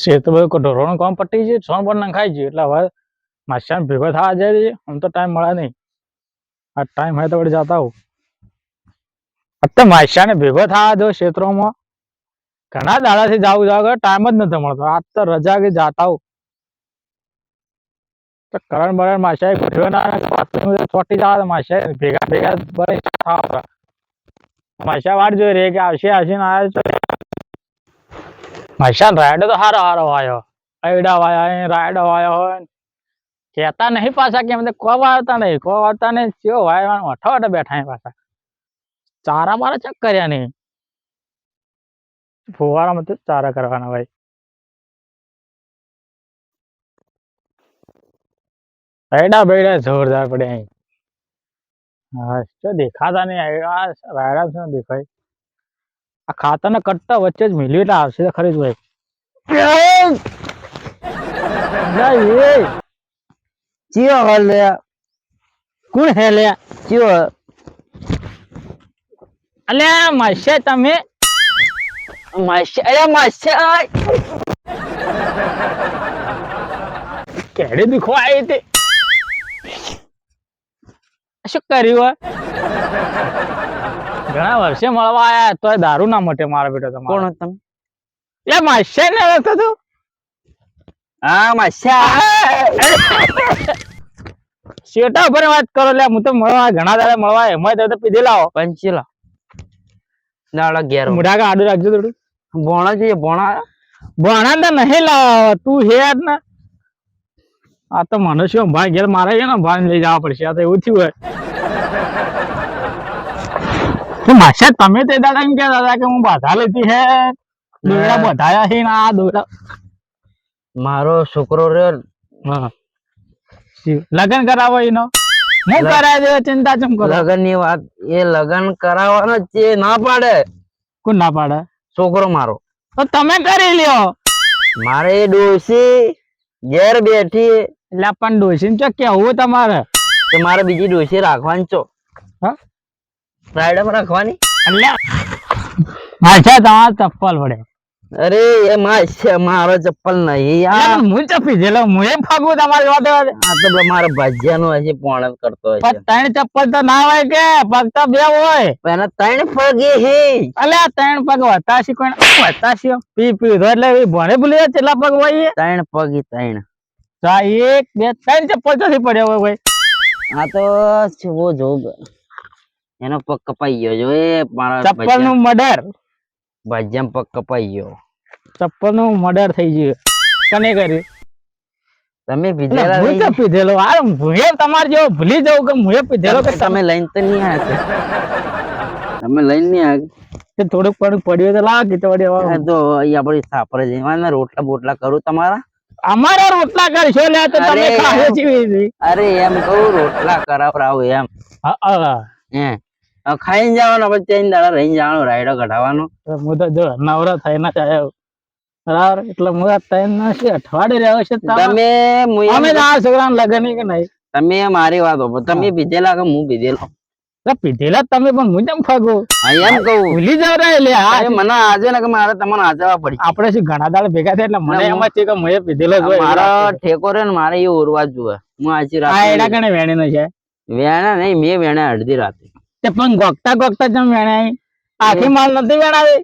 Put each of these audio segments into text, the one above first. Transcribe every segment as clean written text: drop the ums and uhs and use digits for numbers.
શેત બધું ઢોરોનું કામ પટી છે, સોન પણ નખાઈ છે એટલે હવે માસ્યા ભેગો થવા જાય છે. આમ તો ટાઈમ મળે નહીં, આ ટાઈમ હોય તો વળી જતા હોઉં. અત્યારે માસ્યા ને ભેગો થવા દો ક્ષેત્રોમાં, ઘણા દાડાથી જાવ ટાઈમ જ નથી મળતો. આજ તો રજા કે જાતા હોઉં તો કરણ બરણ માસ્યા ગોઠવ્યો ના ચોટી જવા માસ્યા ભેગા ભેગા બરાબર માસ્યા વાટ જોઈ રે કે આવશે આવશે ને આવ્યો. માસ્યા રાયડો તો હારો હારો વાયો, અયડા વાયા રાયડો વાયો હોય કેતા નહીં પાછા કે અમને કો વાવતા નહીં ચેવો વાયવાનું અઠો બેઠા પાછા ચારા બારા ચેક કર્યા નહીં. ફુવારામાં તો ચારા કરવાના ભાઈ. અયડા બેડા જોરદાર પડે અહીં. હા શું દેખાતા નહીં રાયડા શું દેખાય. આ ખાતર ને કટ્ટા વચ્ચે જ મિલ્યું એટલે આવશે તો ખરી જ ભાઈ. ચિયો હલ લે કોણ હે લે ચિયો અલ્યા માસ્યા તમે માસ્યા કેડે દુખો આવી તે શું કર્યું? ઘણા વર્ષે મળવા આયા તો દારૂ ના મટે મારા બેટા તમારો. કોણ તમે? એ માસ્યા ને હતો તું? હા માસ્યા શેટા ઉપર વાત કરો લે. હું તો મળવા ઘણા દાડા મળવા એમાં તો પીધે લાવો પંચીલા દાડા ઘેર મોઢા આડું રાખજો થોડું. ભોણા જોઈએ ભોણા તો નહીં લાવ તું હે ને. આ તો મનુષ્ય ભાઈ ઘેર મારે છે ને ભાઈ લઈ જવા પડશે. આ તો એવું થયું હોય. માસ્યા તમે તે દાડા એમ કહેતા હતા કે હું બાધા લેતી હે દોયડા બધાયા છે ને આ દોયડા મારો છોકરો રહ્યો લગન કરાવો એનો હું કરાવી દે ચિંતા ચમ કરો. લગન ની વાત એ લગન કરાવવાનો છે ના પાડે. કોણ ના પાડે? છોકરો મારો. તો તમે કરી લ્યો. મારે ડોસી ઘેર બેઠી એટલે પણ ડોસી ચો કેવું તમારે કે મારે બીજી ડોસી રાખવાની છો ફ્રાઈડે રાખવાની. માછા તમારે ચપ્પલ વડે. અરે એ મારો ચપ્પલ નહીં યાર. હું ચપ્પી જેલો હું એ ફાગું તમારી વાત. આ તો મારા ભાજ્યા નો હશે પોણ કરતો હોય. ત્રણ ચપ્પલ તો ના હોય કે પગ તો બે હોય. એના ત્રણ પગ હે. અલ્યા ત્રણ પગ વતાશી કોઈ વતાશી પી પીધો એટલે ભણે ભૂલી કેટલા પગ હોય? ત્રણ પગ ત્રણ. એક બે ત્રણ ચપ્પલ તો પડ્યા હોય ભાઈ. આ તો જો જોગ એનો પગ કપાઈ ગયો જો એ મારા ચપ્પલ નું મર્ડર. ભાજ્યા પગ કપાઈ ગયો. ચપ્પલ નું મર્ડર થઈ ગયું. કને કર્યું? તમે પીધેલા? હું તો પીધેલો. આ હું તમારે જેવો ભૂલી જવું કે હું પીધેલો કે તમે લઈને તો નહીં આવ્યા. તમે લઈને નહીં આવ્યા. થોડુંક પણ પડ્યું તો લાવ કે તો આપડે સાપરે જઈને રોટલા બોટલા કરું તમારા. અમારા રોટલા કરશો લે તો તમે ખાઓ છીએ. અરે એમ કહું રોટલા કરાવરાવ એમ. ખાઈને જવાનો પછી ત્રણ દાડા રહીને જવાનો રાયડો કઢાવવાનો. હું તો જો નવરો થઈને આવ્યો બરાબર એટલે હું ત્રણ અઠવાડિયે રહ્યો છે. તમે અમે આ છોકરા લગન કે નહીં? તમે મારી વાત તમે પીધેલા કે હું પીધેલો? પીધેલા તમે પણ હું જેમ ફાગો એમ કહું ભૂલી જાવ રે. મને આજે ને કે મારે તમને આચવા પડી. આપડે શું ઘણા દાડા ભેગા થાય એટલે મને એમ છે કે હું પીધેલો. મારો ઠેકો રે ને મારે એ ઓરવા જુએ. હું આજી રાત એડા કણે વેણે નો છે? વેણા નહીં મેં વેણા અડધી રાતે. તે પણ ગોગતા જેમ વેણાય આખી માલ નથી વેણાવી.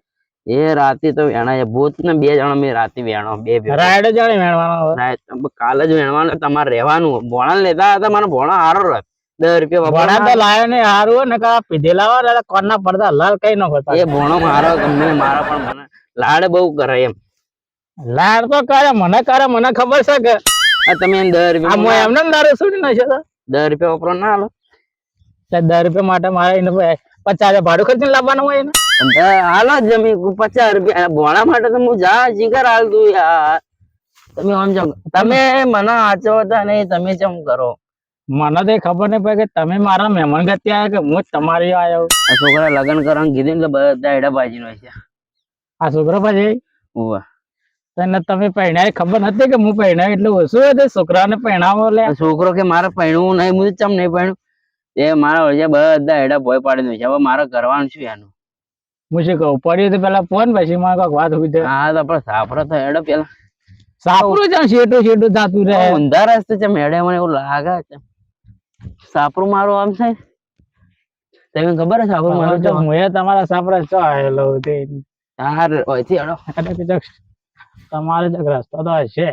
એ રાતે તો વેણા ભૂત ને બે જણા મેં રાતે વેણો બે રાયડો જાણે વેણવાનો. કાલે જ વેણવાનું તમારે રહેવાનું. ભોણા લેતા હતા મને ભોણા હારો રહે. 10 રૂપિયા ભોણા તો લાયો ને હારું ને પીધેલા હોય કોના પડતા લાલ કઈ નો હોતા. એ ભોણો મારો ગમે મારો પણ મને લાડ બહુ કરે એમ. લાડ તો કરે મને ખબર છે કે તમે 10 રૂપિયા એમને દારૂ છોડી નાખે તો 10 રૂપિયા વાપરો ના હાલો. 10 રૂપિયા માટે મારે 50 ભાડું ખર્ચીને લાવવાનું હોય ને હાલો જમી 50 રૂપિયા ભોણા માટે તો હું જા જીગર હાલ તું યાર. તમે સમજો તમે મને આચવતા નહીં તમે કેમ કરો? મને તો ખબર નહીં પડે કે તમે મારા મહેમાન ગતિ આવ્યા કે હું તમારી આવ્યો. આ છોકરા લગ્ન કરવાનું કીધું એટલે બધા એડા બાજી નો છે. આ છોકરો પછી તમે પહેણાય ખબર નથી કે હું પહેણાય એટલે ઓછું હોય છોકરાને પહેણાવો લે. છોકરો કે મારે પહેણવું નહીં હું ચમ નહીં પહેણું. એ મારા વચ્ચે બધા એડા ભોય પાડી દઉં છે. હવે મારે કરવાનું શું એનું? હું શું કહું પડ્યું તો પેલા ફોન પછી મારે કઈક વાત હોય. હા તો આપડે સાપરો તો એડો પેલા સાપરું છે શેટું શેટું થતું રહે. ઊંધા રસ્તે છે મેડે મને એવું લાગે છે સાપરું મારું આમ છે તમને ખબર છે સાપરું મારું હવે તો મુએ તમારા સાપરા ચો આયેલો તે યાર ઓયથી અડો એટલે કે જક તમારે જક રસ્તો તો હશે.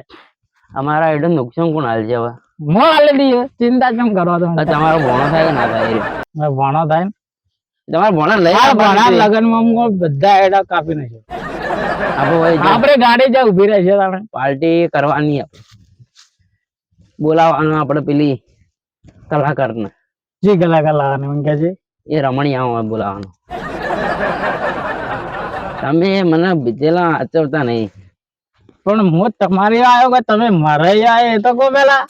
અમારા આઈડો નુકસાન કોણ હાલ છે હવે મો આલે દીએ ચિંતા કેમ કરો તમે? આ તમારો ભણો થાય કે ના થાય એ? ભણો થાય ને તમારે ભણો લઈ આ આવવાનું ભણા છે. લગનમાં હું બધા એડા કાપી નાખ્યો. આપણે હોય છે. આપણે ગાડી જ્યાં ઉભી રહે છે તાણે પાર્ટી કરવાની આપણે બોલાવવાનું આપણે પેલી કલાકારને જી કલાકાર લાવવાની મને કહે છે. એ રમણીયા બોલાવવાનું તમે મને બીજેલા આચવતા નહીં પણ હું તમારી આવ્યો કે તમે મારે આયા એ તો કહો પેલા.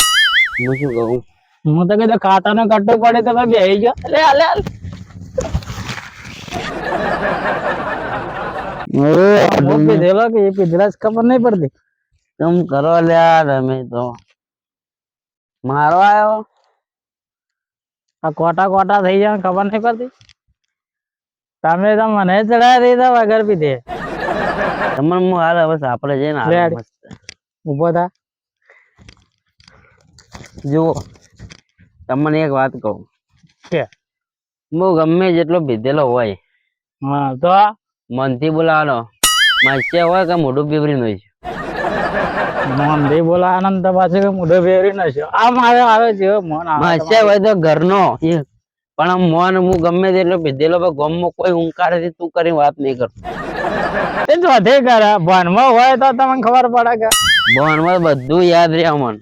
હું શું કહું હું તો કીધું ખાતાનો કટ્ટો પડે તમે બેહી ગયો. અલે અલે અલે. હું પીધેલો કે એ પીધેલા જ ખબર નહીં પડતી. તમ કરો લ્યા તમે તો મારો આવ્યો આ કોટા કોટા થઈ જાય ખબર નહીં પડતી. તમે તો મને ચડાવી દીધા વગર પીધે. તમને હું હાલ હવે આપણે જઈને હાલ રેડી. મસ્ત. ઉભો થા. જુઓ તમને એક વાત કહું કે હું ગમે જેટલો પીધેલો હોય હા તો મનથી બોલાવાનો માસ્યા હોય કે મોઢું પીવરી નો મોંધી બોલા આનંદ પાછું કે મોઢો ફેરવી નાખ્યો. આ મારે આવે છે મન આવે માસ્યા હોય તો ઘરનો પણ આમ મોન હું ગમે તેટલો પીધેલો પણ ગામમાં કોઈ હુંકારે તું કરી વાત નહીં કરતો એ તો વધે કરે ભણમાં હોય તો તમને ખબર પડે કે ભણમાં બધું યાદ રહે મન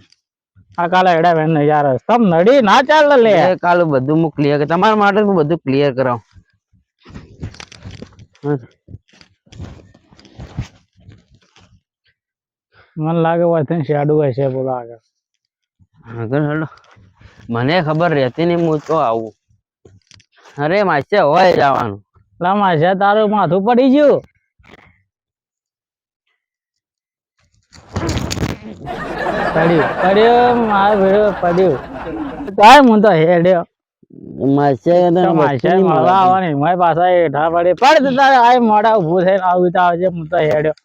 આ કાલે એડા બેન ને યાર તમ નડી ના ચાલે લે. કાલે બધું હું ક્લિયર તમારા માટે હું બધું ક્લિયર કરાવું મને લાગે હોય શેડું હશે બોલો આગળ. આગળ હેલો મને ખબર રહેતી નહીં હું તો આવું અરે માસ્યા હોય જવાનું લામાં છે તારું માથું પડી ગયું. પડ્યું મારો ભેડો પડ્યું કાંઈ હું તો હેડ્યો. માસ્યા માસા મળવા આવવાની મારી પાસે હેઠા પડી પડ તારે આ મોડા ઉભું થઈને આવું તો આવજે હું તો હેડ્યો.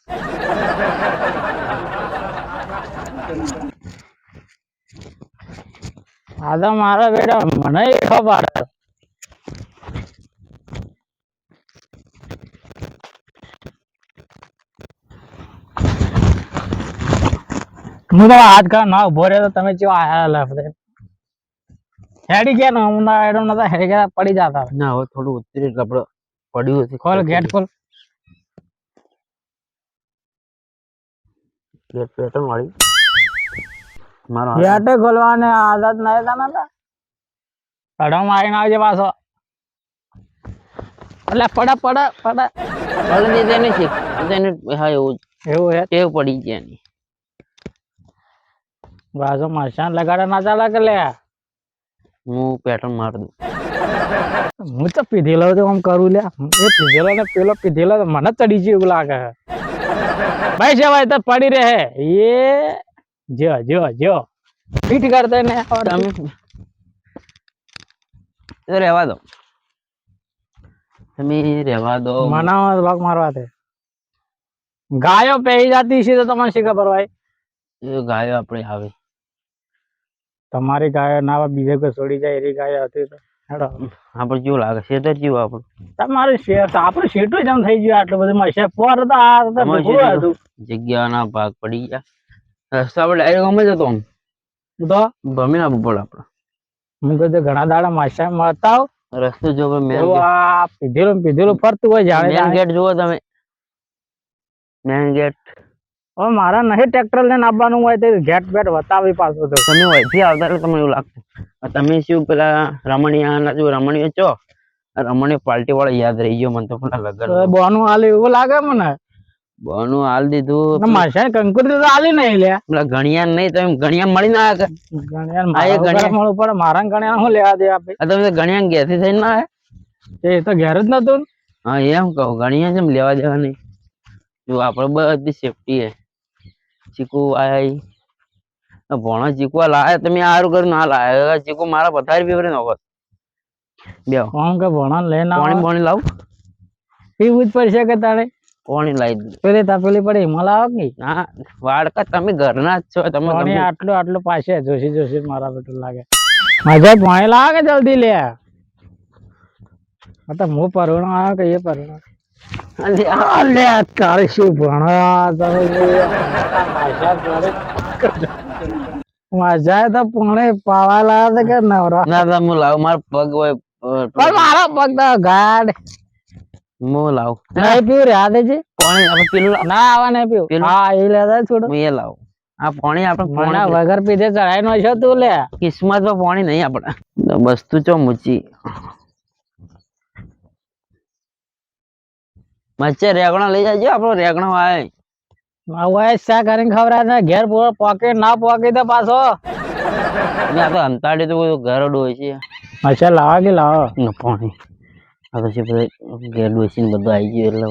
આ તો મારો બેટા મને ખબર. હું તો હાથ કા ના ઉભો રહ્યો તો તમે કેવા આયા લફડે હેડી ગયા ને હું ના હેડો નતા હેડી ગયા પડી જતા. ના હવે થોડું ઉતરી એટલે આપણે પડ્યું હતું ખોલ ગેટ ખોલ. ગેટ પેટર્ન વાળી મારો ગેટ ખોલવાને આદત નહીં તને તો કડમ મારીને આવજે પાછો. એટલે પડા પડા પડા હાલ નહીં તેને શીખ તેને હા એવું એવું હે ટેવ પડી ગયા ની પાછો મસાન લગાડે ના ચાલે કે લે. હું પેટર્ન માર દઉં હું તો પીધેલો તો આમ કરું લે એ પીધેલો ને પેલો પીધેલો તો મને ચડી ગયું એવું લાગે. ભાઈ છે ભાઈ તો પડી રહે એ જો જો જો ફીટ કરતા ને તમે તો રહેવા દો તમે રહેવા દો મનાવા ભાગ મારવા દે. ગાયો પહેરી જતી છે તો તમને શી ખબર ભાઈ. એ ગાયો આપણે આવે તમારી ગાયો ના આવે બીજે કોઈ છોડી જાય એની ગાયો હતી તો હેડો આપણે કેવું લાગે છે તો કેવું આપણું તમારું શેર તો આપણું શેઠું જ આમ થઈ ગયું આટલું બધું મશે પર તો આ તો તમારું ભૂખું શેઠું. હતું. જગ્યાના ભાગ પડી ગયા રસ્તા પર ડાયરેક્ટ ગમે જતો આમ તો ભમી ના પડે આપણે હું કીધું ઘણા દાડા માસા મળતા હોવ. રસ્તો જો મેન એવું આ પીધેલું ને પીધેલું ફરતું હોય જાણે મેન જાણે. ગેટ જુઓ તમે મેન ગેટ હવે મારા નહીં ટ્રેક્ટર લઈને આવવાનું હોય તો ગેટ બેટ બતાવી પાછું તો તમે વહીથી આવતા એટલે તમને એવું લાગતું તમે શું પેલા રમણીયા જો રમણીયો છો રમણીયો પાર્ટી વાળા યાદ રહી ગયો મને તો પેલા લગન બોનું હાલ એવું લાગે મને. બોનું હાલ દીધું માસા કંકુતરી તો હાલી નહીં લે. પેલા ગણિયા નહીં તમે ગણિયા મળી ના આવ્યા ગણિયા મળવું પડે મારા ગણિયા શું લેવા દે આપે. તમે તો ગણિયા ઘેરથી થઈને ના આવ્યા એ તો ઘેર જ નતું. હા એમ કહું ગણિયા જેમ લેવા દેવા નહીં જો આપણે બધી સેફટી હે ચીકુ આયા ભણો ચીકુ લાયા તમે સારું કર્યું ના લાયા ચીકુ મારા પથારી પીવરે નોખત બે કોણ કે ભણો લઈને પાણી પાણી લાવ પીવું જ પડશે કે તારે પાણી લાવી દઉં. પેલી તપેલી પડી મળાવો કે ના વાડકા તમે ઘરના જ છો તમે પાણી ગમે આટલું આટલું પાસે જોશી જોશી મારા બેટું લાગે મજા પાણી લાવે કે જલ્દી લે તો હું પરવણો આવ્યો કે એ પરવણો અને લે તારે શું ભણવા મજા તો પાણી પાવા લાવે કે નવરા ના તો હું લાવું મારો પગ હોય પણ મારો પગ તો ગાડ હું લાવું નહીં પીવું રે દેજે પાણી આપણે પેલું લાવ ના આવા નહીં પીવું પેલું? હા એ લેતા થોડું હું એ લાવું આ પાણી આપણે મને પાણી વગર પીધે ચડાઈ નો છો તું લે કિસ્મતમાં પાણી નહીં આપણે વસ્તુ ચો મૂચી મચ્છે રેગણો લઈ જાજો આપણો રેગણો આવે હવે શા કરીને ખવડાવે ઘેર પૂરો પોકેટ ના પોકી દે પાછો અને આ તો અંતાડી તો બધું ઘર ડોય છે અચ્છા લાવા કે લાવો ને પાણી આ તો છે બધા ઘેર ડોસીને બધું આવી ગયું એટલે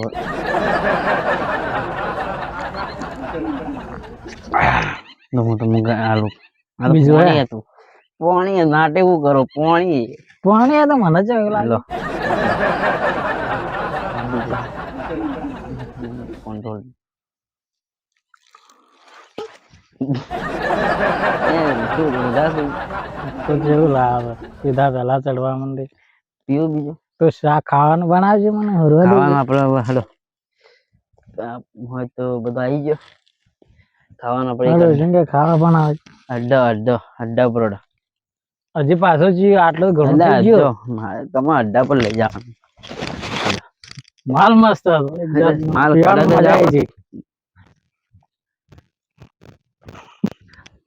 હું તમને આલુ આ તો બીજું હે? પાણી હતું પાણી નાટે એવું કરો પાણી પાણી આ તો મને જ એવું લાગે લો કંટ્રોલ તો જેવું લાવે સીધા પેલા ચડવા માંડે પીવું બીજું તો શાક ખાવાનું બનાવજે મને હરવા ખાવાનું આપણે હવે હેડો હોય તો બધું આવી ગયો ખાવાનું આપણે દે કે ખાવા બનાવે અડ્ડા પરોડા હજી પાછો જી આટલું ઘણું થઈ અડ્ડા ગયું તમે અડ્ડા પર લઈ જવાનું માલ મસ્ત હતો એકદમ માલ પીવાનું કડક જ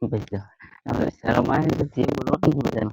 મજા આવી શરમ આવે તો જે બોલવાનું મજા